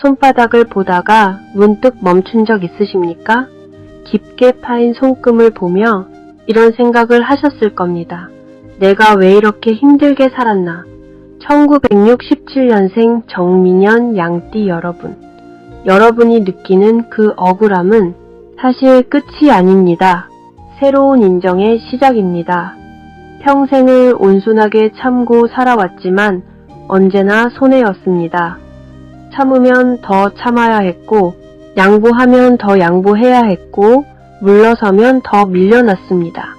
손바닥을 보다가 문득 멈춘 적 있으십니까? 깊게 파인 손금을 보며 이런 생각을 하셨을 겁니다. 내가 왜 이렇게 힘들게 살았나? 1967년생 정민현 양띠 여러분. 여러분이 느끼는 그 억울함은 사실 끝이 아닙니다. 새로운 인정의 시작입니다. 평생을 온순하게 참고 살아왔지만 언제나 손해였습니다. 참으면 더 참아야 했고, 양보하면 더 양보해야 했고, 물러서면 더 밀려났습니다.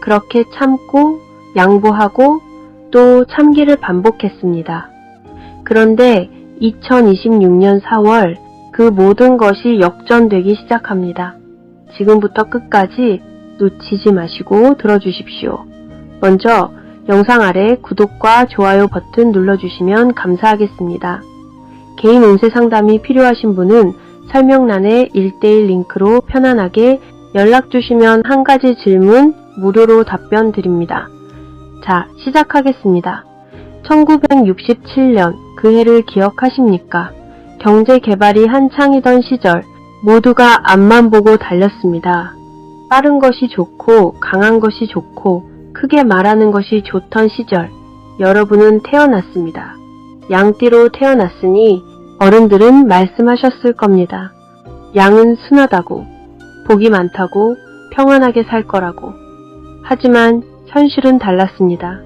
그렇게 참고, 양보하고, 또 참기를 반복했습니다. 그런데 2026년 4월 그 모든 것이 역전되기 시작합니다. 지금부터 끝까지 놓치지 마시고 들어주십시오. 먼저 영상 아래 구독과 좋아요 버튼 눌러주시면 감사하겠습니다. 개인 운세 상담이 필요하신 분은 설명란에 1:1 링크로 편안하게 연락주시면 한 가지 질문 무료로 답변 드립니다. 자, 시작하겠습니다. 1967년 그 해를 기억하십니까? 경제 개발이 한창이던 시절 모두가 앞만 보고 달렸습니다. 빠른 것이 좋고 강한 것이 좋고 크게 말하는 것이 좋던 시절 여러분은 태어났습니다. 양띠로 태어났으니 어른들은 말씀하셨을 겁니다. 양은 순하다고, 복이 많다고, 평안하게 살 거라고. 하지만 현실은 달랐습니다.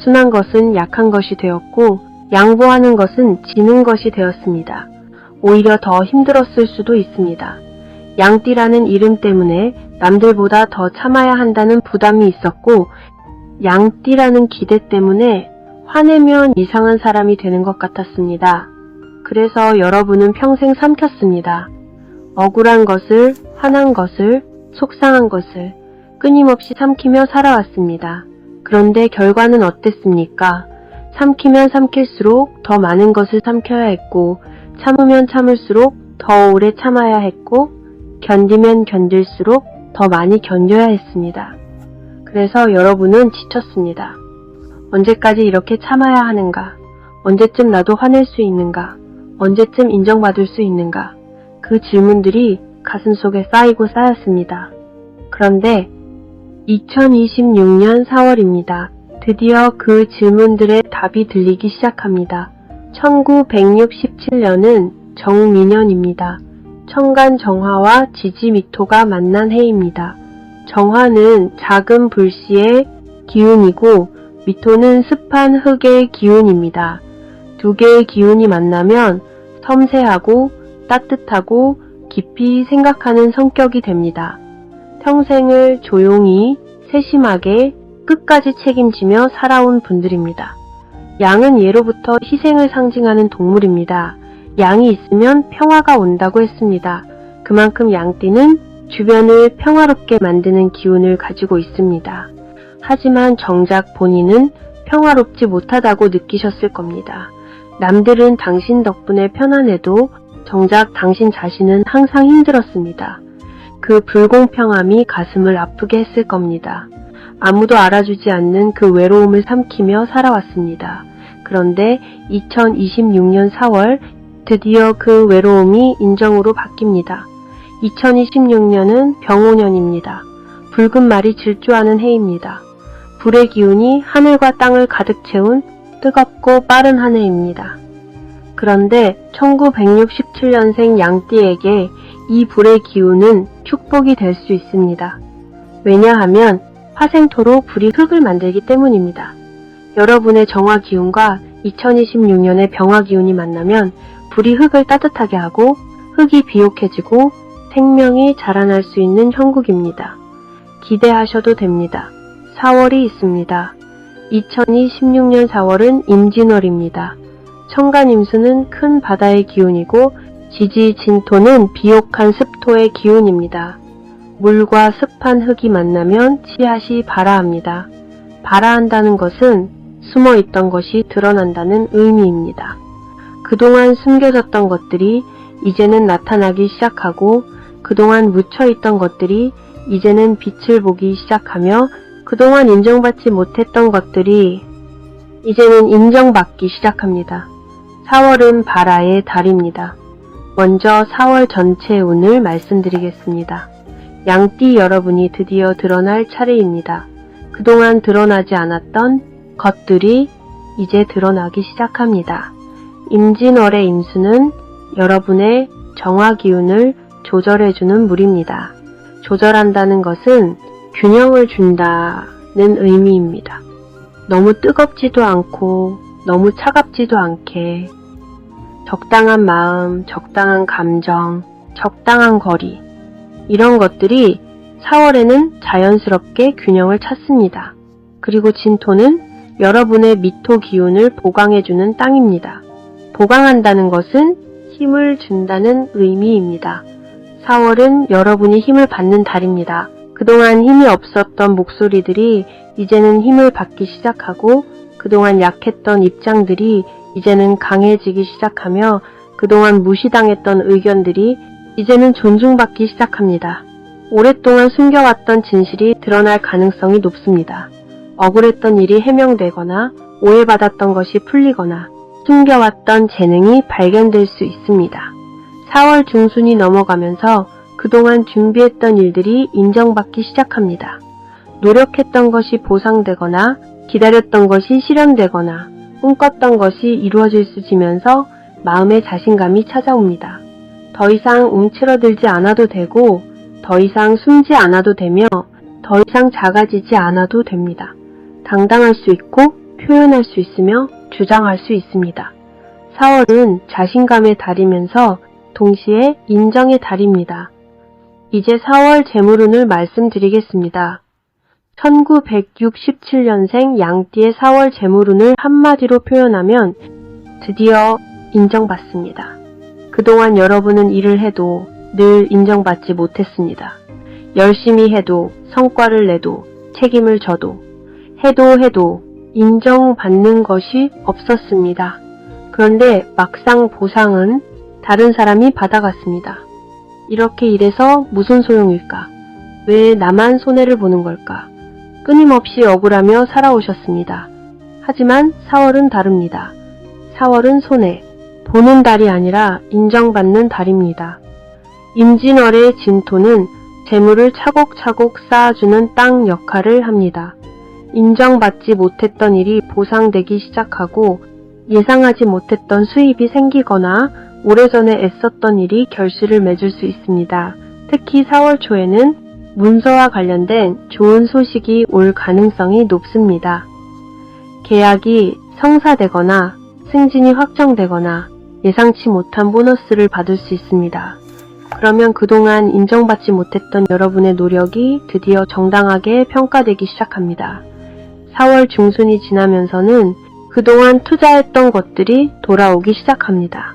순한 것은 약한 것이 되었고 양보하는 것은 지는 것이 되었습니다. 오히려 더 힘들었을 수도 있습니다. 양띠라는 이름 때문에 남들보다 더 참아야 한다는 부담이 있었고 양띠라는 기대 때문에 화내면 이상한 사람이 되는 것 같았습니다. 그래서 여러분은 평생 삼켰습니다. 억울한 것을, 화난 것을, 속상한 것을 끊임없이 삼키며 살아왔습니다. 그런데 결과는 어땠습니까? 삼키면 삼킬수록 더 많은 것을 삼켜야 했고 참으면 참을수록 더 오래 참아야 했고 견디면 견딜수록 더 많이 견뎌야 했습니다. 그래서 여러분은 지쳤습니다. 언제까지 이렇게 참아야 하는가? 언제쯤 나도 화낼 수 있는가? 언제쯤 인정받을 수 있는가? 그 질문들이 가슴속에 쌓이고 쌓였습니다. 그런데 2026년 4월입니다. 드디어 그 질문들의 답이 들리기 시작합니다. 1967년은 정민년입니다. 천간 정화와 지지미토가 만난 해입니다. 정화는 작은 불씨의 기운이고 미토는 습한 흙의 기운입니다. 두 개의 기운이 만나면 섬세하고 따뜻하고 깊이 생각하는 성격이 됩니다. 평생을 조용히, 세심하게, 끝까지 책임지며 살아온 분들입니다. 양은 예로부터 희생을 상징하는 동물입니다. 양이 있으면 평화가 온다고 했습니다. 그만큼 양띠는 주변을 평화롭게 만드는 기운을 가지고 있습니다. 하지만 정작 본인은 평화롭지 못하다고 느끼셨을 겁니다. 남들은 당신 덕분에 편안해도 정작 당신 자신은 항상 힘들었습니다. 그 불공평함이 가슴을 아프게 했을 겁니다. 아무도 알아주지 않는 그 외로움을 삼키며 살아왔습니다. 그런데 2026년 4월 드디어 그 외로움이 인정으로 바뀝니다. 2026년은 병오년입니다. 붉은 말이 질주하는 해입니다. 불의 기운이 하늘과 땅을 가득 채운 뜨겁고 빠른 한 해입니다. 그런데 1967년생 양띠에게 이 불의 기운은 축복이 될 수 있습니다. 왜냐하면 화생토로 불이 흙을 만들기 때문입니다. 여러분의 정화 기운과 2026년의 병화 기운이 만나면 불이 흙을 따뜻하게 하고 흙이 비옥해지고 생명이 자라날 수 있는 형국입니다. 기대하셔도 됩니다. 4월이 있습니다. 2026년 4월은 임진월입니다. 천간임수는 큰 바다의 기운이고 지지진토는 비옥한 습토의 기운입니다. 물과 습한 흙이 만나면 씨앗이 발아합니다. 발아한다는 것은 숨어있던 것이 드러난다는 의미입니다. 그동안 숨겨졌던 것들이 이제는 나타나기 시작하고 그동안 묻혀있던 것들이 이제는 빛을 보기 시작하며 그동안 인정받지 못했던 것들이 이제는 인정받기 시작합니다. 4월은 발화의 달입니다. 먼저 4월 전체 운을 말씀드리겠습니다. 양띠 여러분이 드디어 드러날 차례입니다. 그동안 드러나지 않았던 것들이 이제 드러나기 시작합니다. 임진월의 임수는 여러분의 정화 기운을 조절해주는 물입니다. 조절한다는 것은 균형을 준다는 의미입니다. 너무 뜨겁지도 않고 너무 차갑지도 않게 적당한 마음, 적당한 감정, 적당한 거리 이런 것들이 4월에는 자연스럽게 균형을 찾습니다. 그리고 진토는 여러분의 미토 기운을 보강해주는 땅입니다. 보강한다는 것은 힘을 준다는 의미입니다. 4월은 여러분이 힘을 받는 달입니다. 그동안 힘이 없었던 목소리들이 이제는 힘을 받기 시작하고 그동안 약했던 입장들이 이제는 강해지기 시작하며 그동안 무시당했던 의견들이 이제는 존중받기 시작합니다. 오랫동안 숨겨왔던 진실이 드러날 가능성이 높습니다. 억울했던 일이 해명되거나 오해받았던 것이 풀리거나 숨겨왔던 재능이 발견될 수 있습니다. 4월 중순이 넘어가면서 그동안 준비했던 일들이 인정받기 시작합니다. 노력했던 것이 보상되거나 기다렸던 것이 실현되거나 꿈꿨던 것이 이루어지면서 마음의 자신감이 찾아옵니다. 더 이상 움츠러들지 않아도 되고 더 이상 숨지 않아도 되며 더 이상 작아지지 않아도 됩니다. 당당할 수 있고 표현할 수 있으며 주장할 수 있습니다. 4월은 자신감의 달이면서 동시에 인정의 달입니다. 이제 4월 재물운을 말씀드리겠습니다. 1967년생 양띠의 4월 재물운을 한마디로 표현하면 드디어 인정받습니다. 그동안 여러분은 일을 해도 늘 인정받지 못했습니다. 열심히 해도 성과를 내도 책임을 져도 해도 인정받는 것이 없었습니다. 그런데 막상 보상은 다른 사람이 받아갔습니다. 이렇게 일해서 무슨 소용일까? 왜 나만 손해를 보는 걸까? 끊임없이 억울하며 살아오셨습니다. 하지만 4월은 다릅니다. 4월은 손해, 보는 달이 아니라 인정받는 달입니다. 임진월의 진토는 재물을 차곡차곡 쌓아주는 땅 역할을 합니다. 인정받지 못했던 일이 보상되기 시작하고 예상하지 못했던 수입이 생기거나 오래전에 애썼던 일이 결실을 맺을 수 있습니다. 특히 4월 초에는 문서와 관련된 좋은 소식이 올 가능성이 높습니다. 계약이 성사되거나 승진이 확정되거나 예상치 못한 보너스를 받을 수 있습니다. 그러면 그동안 인정받지 못했던 여러분의 노력이 드디어 정당하게 평가되기 시작합니다. 4월 중순이 지나면서는 그동안 투자했던 것들이 돌아오기 시작합니다.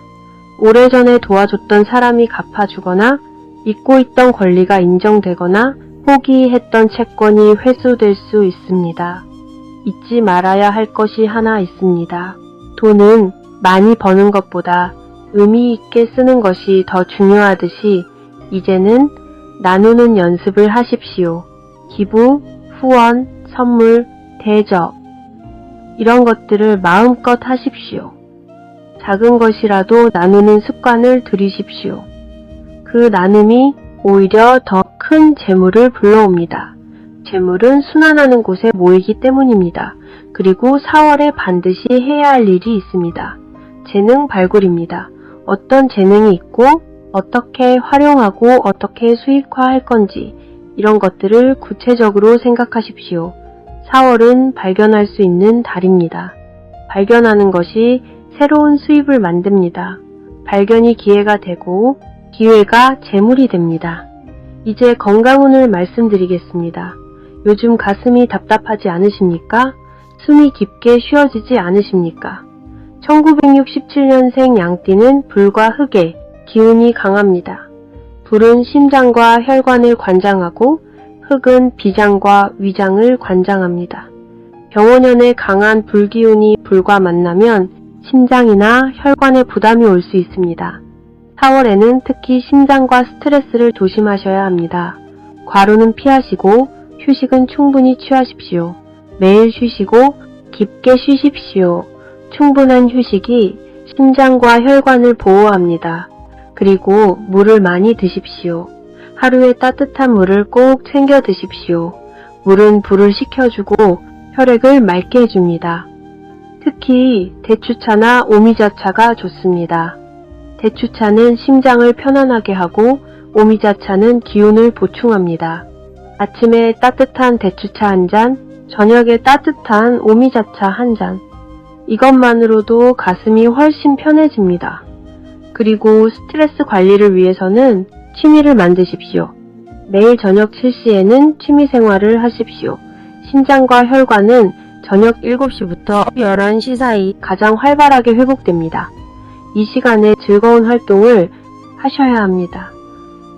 오래전에 도와줬던 사람이 갚아주거나 잊고 있던 권리가 인정되거나 포기했던 채권이 회수될 수 있습니다. 잊지 말아야 할 것이 하나 있습니다. 돈은 많이 버는 것보다 의미 있게 쓰는 것이 더 중요하듯이 이제는 나누는 연습을 하십시오. 기부, 후원, 선물, 대접 이런 것들을 마음껏 하십시오. 작은 것이라도 나누는 습관을 들이십시오. 그 나눔이 오히려 더 큰 재물을 불러옵니다. 재물은 순환하는 곳에 모이기 때문입니다. 그리고 4월에 반드시 해야 할 일이 있습니다. 재능 발굴입니다. 어떤 재능이 있고 어떻게 활용하고 어떻게 수익화할 건지 이런 것들을 구체적으로 생각하십시오. 4월은 발견할 수 있는 달입니다. 발견하는 것이 새로운 수입을 만듭니다. 발견이 기회가 되고 기회가 재물이 됩니다. 이제 건강운을 말씀드리겠습니다. 요즘 가슴이 답답하지 않으십니까? 숨이 깊게 쉬어지지 않으십니까? 1967년생 양띠는 불과 흙의 기운이 강합니다. 불은 심장과 혈관을 관장하고 흙은 비장과 위장을 관장합니다. 병원연의 강한 불기운이 불과 만나면 심장이나 혈관에 부담이 올 수 있습니다. 4월에는 특히 심장과 스트레스를 조심하셔야 합니다. 과로는 피하시고 휴식은 충분히 취하십시오. 매일 쉬시고 깊게 쉬십시오. 충분한 휴식이 심장과 혈관을 보호합니다. 그리고 물을 많이 드십시오. 하루에 따뜻한 물을 꼭 챙겨 드십시오. 물은 불을 식혀주고 혈액을 맑게 해줍니다. 특히 대추차나 오미자차가 좋습니다. 대추차는 심장을 편안하게 하고 오미자차는 기운을 보충합니다. 아침에 따뜻한 대추차 한 잔, 저녁에 따뜻한 오미자차 한 잔. 이것만으로도 가슴이 훨씬 편해집니다. 그리고 스트레스 관리를 위해서는 취미를 만드십시오. 매일 저녁 7시에는 취미 생활을 하십시오. 심장과 혈관은 저녁 7시부터 11시 사이 가장 활발하게 회복됩니다. 이 시간에 즐거운 활동을 하셔야 합니다.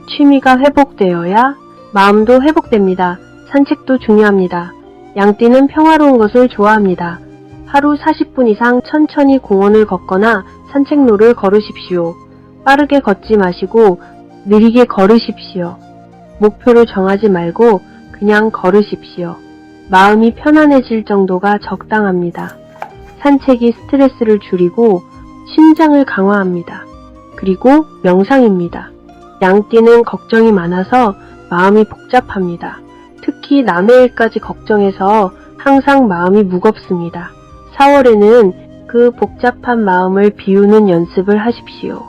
취미가 회복되어야 마음도 회복됩니다. 산책도 중요합니다. 양띠는 평화로운 것을 좋아합니다. 하루 40분 이상 천천히 공원을 걷거나 산책로를 걸으십시오. 빠르게 걷지 마시고 느리게 걸으십시오. 목표를 정하지 말고 그냥 걸으십시오. 마음이 편안해질 정도가 적당합니다. 산책이 스트레스를 줄이고 심장을 강화합니다. 그리고 명상입니다. 양띠는 걱정이 많아서 마음이 복잡합니다. 특히 남의 일까지 걱정해서 항상 마음이 무겁습니다. 4월에는 그 복잡한 마음을 비우는 연습을 하십시오.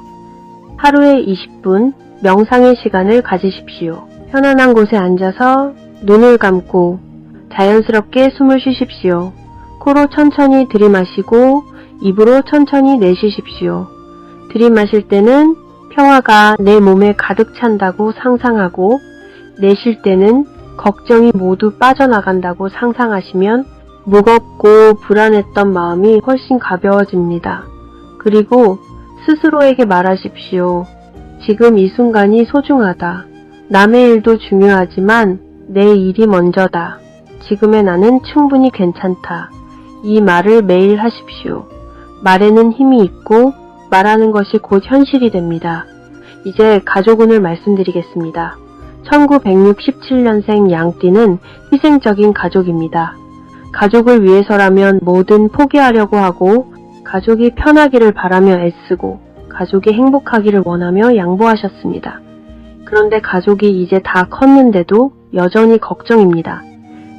하루에 20분 명상의 시간을 가지십시오. 편안한 곳에 앉아서 눈을 감고 자연스럽게 숨을 쉬십시오. 코로 천천히 들이마시고 입으로 천천히 내쉬십시오. 들이마실 때는 평화가 내 몸에 가득 찬다고 상상하고 내쉴 때는 걱정이 모두 빠져나간다고 상상하시면 무겁고 불안했던 마음이 훨씬 가벼워집니다. 그리고 스스로에게 말하십시오. 지금 이 순간이 소중하다. 남의 일도 중요하지만 내 일이 먼저다. 지금의 나는 충분히 괜찮다. 이 말을 매일 하십시오. 말에는 힘이 있고 말하는 것이 곧 현실이 됩니다. 이제 가족운을 말씀드리겠습니다. 1967년생 양띠는 희생적인 가족입니다. 가족을 위해서라면 뭐든 포기하려고 하고 가족이 편하기를 바라며 애쓰고 가족이 행복하기를 원하며 양보하셨습니다. 그런데 가족이 이제 다 컸는데도 여전히 걱정입니다.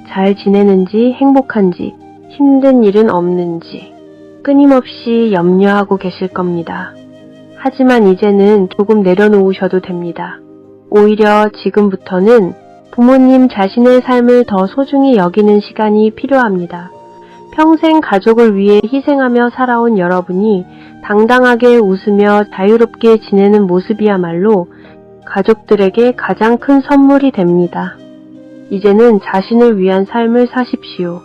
잘 지내는지 행복한지 힘든 일은 없는지 끊임없이 염려하고 계실 겁니다. 하지만 이제는 조금 내려놓으셔도 됩니다. 오히려 지금부터는 부모님 자신의 삶을 더 소중히 여기는 시간이 필요합니다. 평생 가족을 위해 희생하며 살아온 여러분이 당당하게 웃으며 자유롭게 지내는 모습이야말로 가족들에게 가장 큰 선물이 됩니다. 이제는 자신을 위한 삶을 사십시오.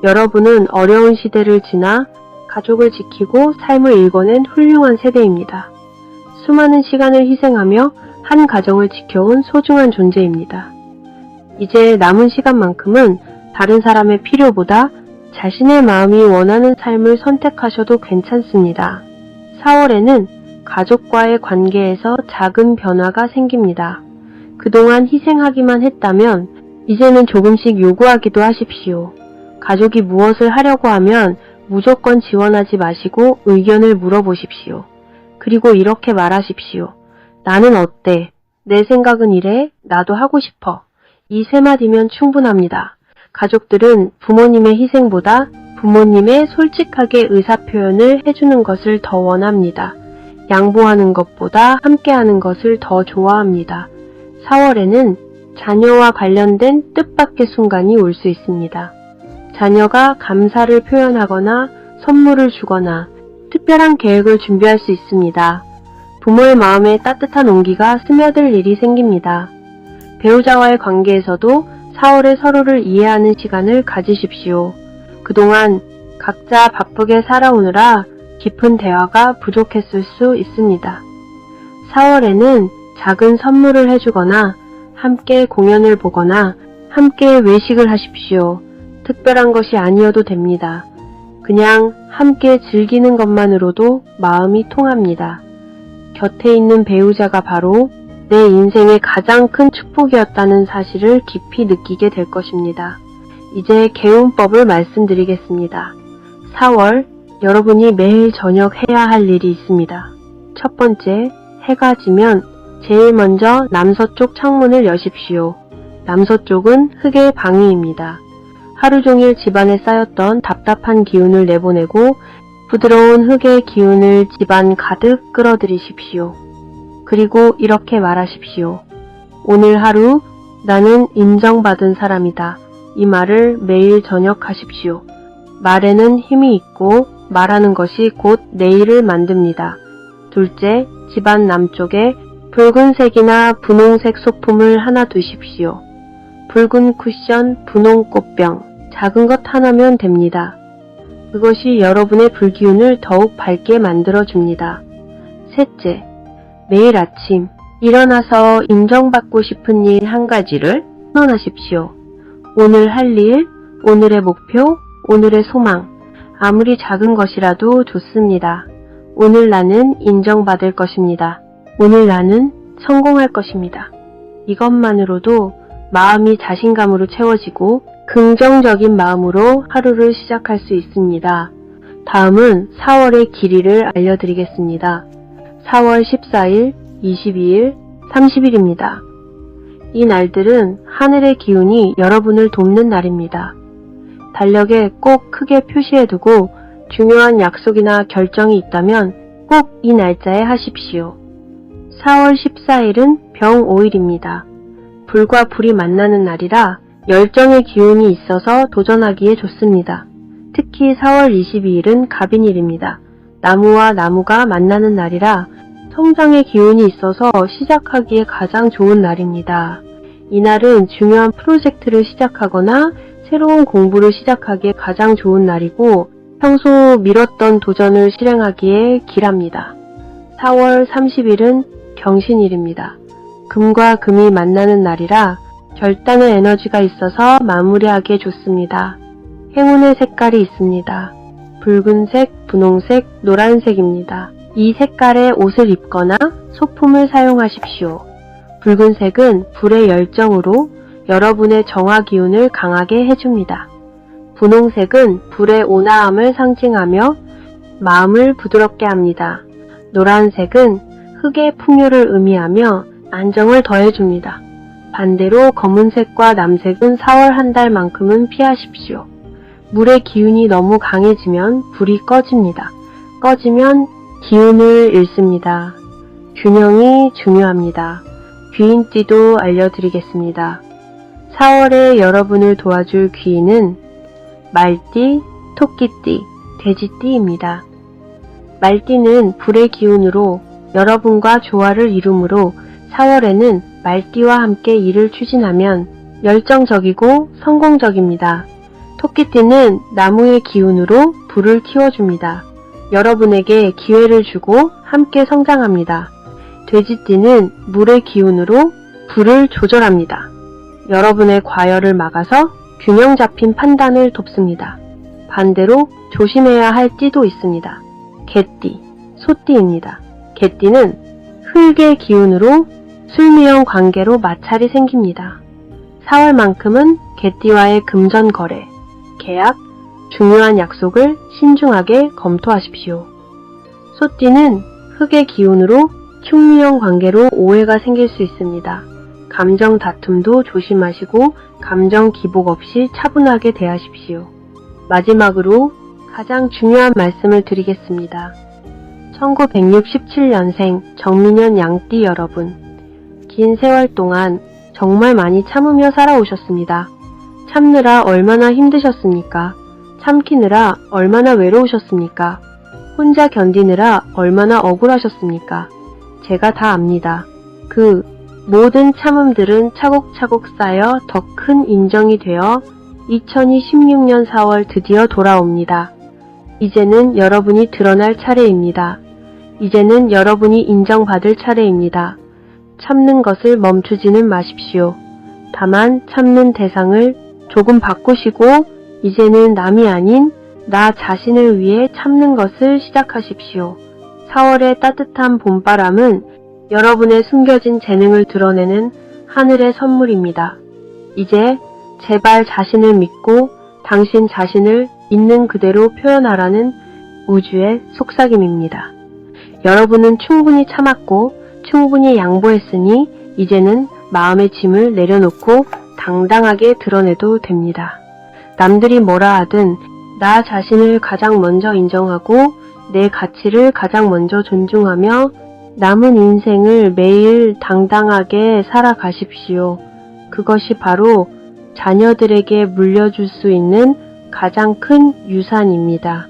여러분은 어려운 시대를 지나 가족을 지키고 삶을 일궈낸 훌륭한 세대입니다. 수많은 시간을 희생하며 한 가정을 지켜온 소중한 존재입니다. 이제 남은 시간만큼은 다른 사람의 필요보다 자신의 마음이 원하는 삶을 선택하셔도 괜찮습니다. 4월에는 가족과의 관계에서 작은 변화가 생깁니다. 그동안 희생하기만 했다면 이제는 조금씩 요구하기도 하십시오. 가족이 무엇을 하려고 하면 무조건 지원하지 마시고 의견을 물어보십시오. 그리고 이렇게 말하십시오. 나는 어때? 내 생각은 이래? 나도 하고 싶어. 이 세 마디면 충분합니다. 가족들은 부모님의 희생보다 부모님의 솔직하게 의사표현을 해주는 것을 더 원합니다. 양보하는 것보다 함께하는 것을 더 좋아합니다. 4월에는 자녀와 관련된 뜻밖의 순간이 올 수 있습니다. 자녀가 감사를 표현하거나 선물을 주거나 특별한 계획을 준비할 수 있습니다. 부모의 마음에 따뜻한 온기가 스며들 일이 생깁니다. 배우자와의 관계에서도 4월에 서로를 이해하는 시간을 가지십시오. 그동안 각자 바쁘게 살아오느라 깊은 대화가 부족했을 수 있습니다. 4월에는 작은 선물을 해주거나 함께 공연을 보거나 함께 외식을 하십시오. 특별한 것이 아니어도 됩니다. 그냥 함께 즐기는 것만으로도 마음이 통합니다. 곁에 있는 배우자가 바로 내 인생의 가장 큰 축복이었다는 사실을 깊이 느끼게 될 것입니다. 이제 개운법을 말씀드리겠습니다. 4월 여러분이 매일 저녁 해야 할 일이 있습니다. 첫 번째, 해가 지면 제일 먼저 남서쪽 창문을 여십시오. 남서쪽은 흑의 방위입니다. 하루 종일 집안에 쌓였던 답답한 기운을 내보내고 부드러운 흑의 기운을 집안 가득 끌어들이십시오. 그리고 이렇게 말하십시오. 오늘 하루 나는 인정받은 사람이다. 이 말을 매일 저녁 하십시오. 말에는 힘이 있고 말하는 것이 곧 내일을 만듭니다. 둘째, 집안 남쪽에 붉은색이나 분홍색 소품을 하나 두십시오. 붉은 쿠션, 분홍 꽃병, 작은 것 하나면 됩니다. 그것이 여러분의 불기운을 더욱 밝게 만들어줍니다. 셋째, 매일 아침 일어나서 인정받고 싶은 일 한 가지를 선언하십시오. 오늘 할 일, 오늘의 목표, 오늘의 소망, 아무리 작은 것이라도 좋습니다. 오늘 나는 인정받을 것입니다. 오늘 나는 성공할 것입니다. 이것만으로도 마음이 자신감으로 채워지고 긍정적인 마음으로 하루를 시작할 수 있습니다. 다음은 4월의 길이를 알려드리겠습니다. 4월 14일, 22일, 30일입니다. 이 날들은 하늘의 기운이 여러분을 돕는 날입니다. 달력에 꼭 크게 표시해두고 중요한 약속이나 결정이 있다면 꼭 이 날짜에 하십시오. 4월 14일은 병 5일입니다. 불과 불이 만나는 날이라 열정의 기운이 있어서 도전하기에 좋습니다. 특히 4월 22일은 갑인일입니다. 나무와 나무가 만나는 날이라 성장의 기운이 있어서 시작하기에 가장 좋은 날입니다. 이날은 중요한 프로젝트를 시작하거나 새로운 공부를 시작하기에 가장 좋은 날이고 평소 미뤘던 도전을 실행하기에 길합니다. 4월 30일은 경신일입니다. 금과 금이 만나는 날이라 결단의 에너지가 있어서 마무리하기에 좋습니다. 행운의 색깔이 있습니다. 붉은색, 분홍색, 노란색입니다. 이 색깔의 옷을 입거나 소품을 사용하십시오. 붉은색은 불의 열정으로 여러분의 정화 기운을 강하게 해줍니다. 분홍색은 불의 온화함을 상징하며 마음을 부드럽게 합니다. 노란색은 흙의 풍요를 의미하며 안정을 더해줍니다. 반대로 검은색과 남색은 4월 한 달만큼은 피하십시오. 물의 기운이 너무 강해지면 불이 꺼집니다. 꺼지면 기운을 잃습니다. 균형이 중요합니다. 귀인띠도 알려드리겠습니다. 4월에 여러분을 도와줄 귀인은 말띠, 토끼띠, 돼지띠입니다. 말띠는 불의 기운으로 여러분과 조화를 이루므로 4월에는 말띠와 함께 일을 추진하면 열정적이고 성공적입니다. 토끼띠는 나무의 기운으로 불을 키워줍니다. 여러분에게 기회를 주고 함께 성장합니다. 돼지띠는 물의 기운으로 불을 조절합니다. 여러분의 과열을 막아서 균형 잡힌 판단을 돕습니다. 반대로 조심해야 할 띠도 있습니다. 개띠, 소띠입니다. 개띠는 흙의 기운으로 술미형 관계로 마찰이 생깁니다. 4월만큼은 개띠와의 금전 거래, 계약, 중요한 약속을 신중하게 검토하십시오. 소띠는 흙의 기운으로 흉미형 관계로 오해가 생길 수 있습니다. 감정 다툼도 조심하시고 감정 기복 없이 차분하게 대하십시오. 마지막으로 가장 중요한 말씀을 드리겠습니다. 1967년생 정민년 양띠 여러분, 긴 세월 동안 정말 많이 참으며 살아오셨습니다. 참느라 얼마나 힘드셨습니까? 참기느라 얼마나 외로우셨습니까? 혼자 견디느라 얼마나 억울하셨습니까? 제가 다 압니다. 그 모든 참음들은 차곡차곡 쌓여 더 큰 인정이 되어 2016년 4월 드디어 돌아옵니다. 이제는 여러분이 드러날 차례입니다. 이제는 여러분이 인정받을 차례입니다. 참는 것을 멈추지는 마십시오. 다만 참는 대상을 조금 바꾸시고 이제는 남이 아닌 나 자신을 위해 참는 것을 시작하십시오. 4월의 따뜻한 봄바람은 여러분의 숨겨진 재능을 드러내는 하늘의 선물입니다. 이제 제발 자신을 믿고 당신 자신을 있는 그대로 표현하라는 우주의 속삭임입니다. 여러분은 충분히 참았고 충분히 양보했으니 이제는 마음의 짐을 내려놓고 당당하게 드러내도 됩니다. 남들이 뭐라 하든 나 자신을 가장 먼저 인정하고 내 가치를 가장 먼저 존중하며 남은 인생을 매일 당당하게 살아가십시오. 그것이 바로 자녀들에게 물려줄 수 있는 가장 큰 유산입니다.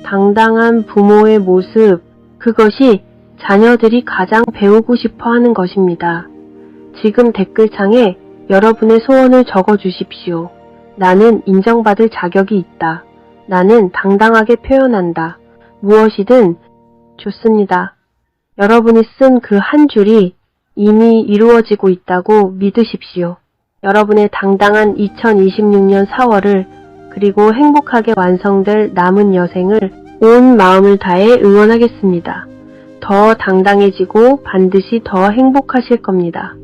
당당한 부모의 모습, 그것이 자녀들이 가장 배우고 싶어 하는 것입니다. 지금 댓글창에 여러분의 소원을 적어주십시오. 나는 인정받을 자격이 있다. 나는 당당하게 표현한다. 무엇이든 좋습니다. 여러분이 쓴 그 한 줄이 이미 이루어지고 있다고 믿으십시오. 여러분의 당당한 2026년 4월을 그리고 행복하게 완성될 남은 여생을 온 마음을 다해 응원하겠습니다. 더 당당해지고 반드시 더 행복하실 겁니다.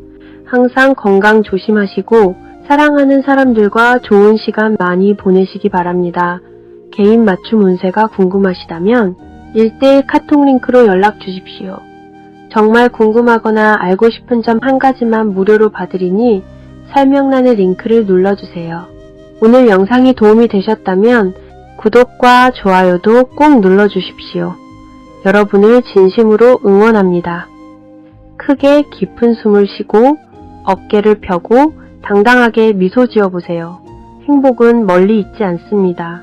항상 건강 조심하시고 사랑하는 사람들과 좋은 시간 많이 보내시기 바랍니다. 개인 맞춤 운세가 궁금하시다면 1:1 카톡 링크로 연락 주십시오. 정말 궁금하거나 알고 싶은 점 한 가지만 무료로 봐드리니 설명란의 링크를 눌러주세요. 오늘 영상이 도움이 되셨다면 구독과 좋아요도 꼭 눌러주십시오. 여러분을 진심으로 응원합니다. 크게 깊은 숨을 쉬고 어깨를 펴고 당당하게 미소 지어보세요. 행복은 멀리 있지 않습니다.